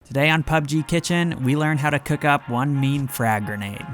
Today on PUBG Kitchen, we learn how to cook up one mean frag grenade.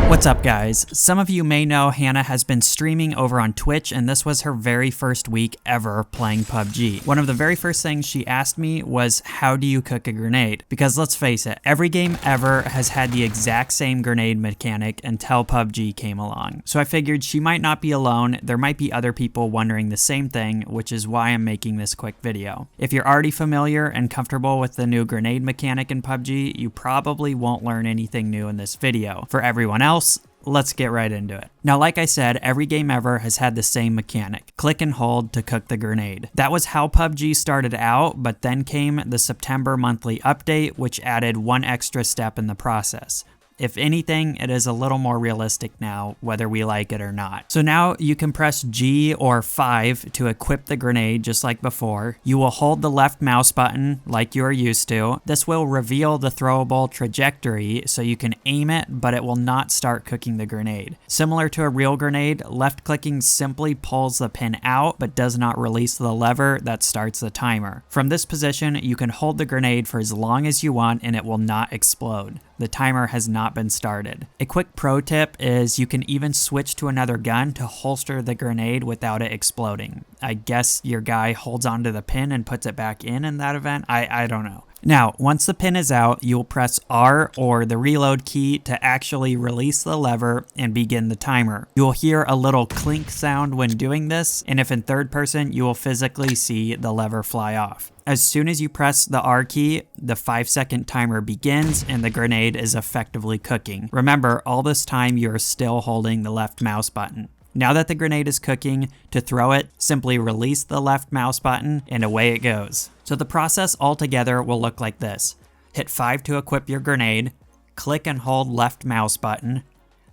What's up guys? Some of you may know Hannah has been streaming over on Twitch and this was her very first week ever playing PUBG. One of the very first things she asked me was, how do you cook a grenade? Because let's face it, every game ever has had the exact same grenade mechanic until PUBG came along. So I figured she might not be alone, there might be other people wondering the same thing, which is why I'm making this quick video. If you're already familiar and comfortable with the new grenade mechanic in PUBG, you probably won't learn anything new in this video. For everyone else, let's get right into it. Now, like I said, every game ever has had the same mechanic, click and hold to cook the grenade. That was how PUBG started out, but then came the September monthly update, which added one extra step in the process. If anything, it is a little more realistic now, whether we like it or not. So now you can press G or 5 to equip the grenade just like before. You will hold the left mouse button like you are used to. This will reveal the throwable trajectory so you can aim it, but it will not start cooking the grenade. Similar to a real grenade, left clicking simply pulls the pin out, but does not release the lever that starts the timer. From this position, you can hold the grenade for as long as you want and it will not explode. The timer has not been started. A quick pro tip is you can even switch to another gun to holster the grenade without it exploding. I guess your guy holds onto the pin and puts it back in that event. I don't know. Now, once the pin is out, you'll press R or the reload key to actually release the lever and begin the timer. You will hear a little clink sound when doing this, and if in third person, you will physically see the lever fly off. As soon as you press the R key, the 5-second timer begins and the grenade is effectively cooking. Remember, all this time you're still holding the left mouse button. Now that the grenade is cooking, to throw it, simply release the left mouse button and away it goes. So the process altogether will look like this. Hit 5 to equip your grenade, click and hold left mouse button,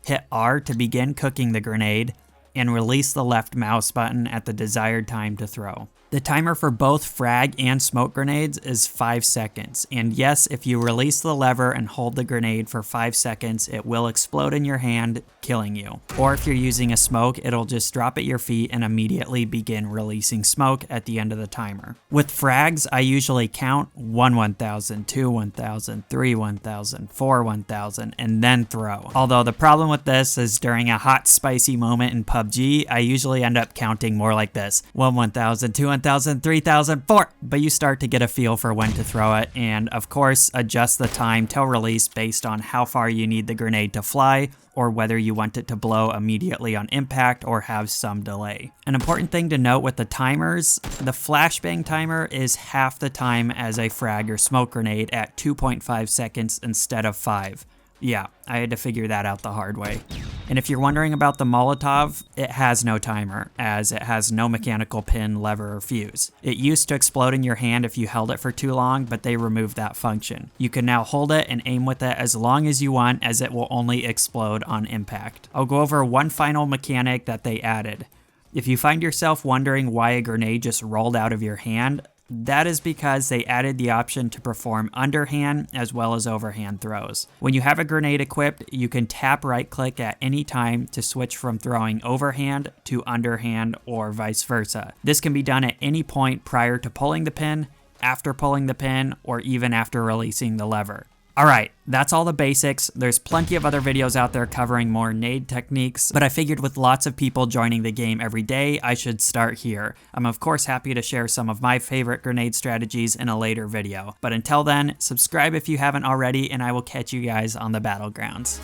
hit R to begin cooking the grenade, and release the left mouse button at the desired time to throw. The timer for both frag and smoke grenades is 5 seconds, and yes, if you release the lever and hold the grenade for 5 seconds, it will explode in your hand, killing you. Or if you're using a smoke, it'll just drop at your feet and immediately begin releasing smoke at the end of the timer. With frags, I usually count 1 1000, 2 1000, 3 1000, 4 1000, and then throw. Although the problem with this is during a hot spicy moment in PUBG, I usually end up counting more like this: 1 1000, 2 1000, 3000, 4. But you start to get a feel for when to throw it, and of course adjust the time till release based on how far you need the grenade to fly, or whether you want it to blow immediately on impact or have some delay. An important thing to note with the timers, the flashbang timer is half the time as a frag or smoke grenade at 2.5 seconds instead of 5. Yeah, I had to figure that out the hard way. And if you're wondering about the Molotov, it has no timer, as it has no mechanical pin, lever, or fuse. It used to explode in your hand if you held it for too long, but they removed that function. You can now hold it and aim with it as long as you want, as it will only explode on impact. I'll go over one final mechanic that they added. If you find yourself wondering why a grenade just rolled out of your hand, that is because they added the option to perform underhand as well as overhand throws. When you have a grenade equipped, you can tap right click at any time to switch from throwing overhand to underhand or vice versa. This can be done at any point prior to pulling the pin, after pulling the pin, or even after releasing the lever. Alright, that's all the basics. There's plenty of other videos out there covering more nade techniques, but I figured with lots of people joining the game every day, I should start here. I'm of course happy to share some of my favorite grenade strategies in a later video. But until then, subscribe if you haven't already, and I will catch you guys on the Battlegrounds.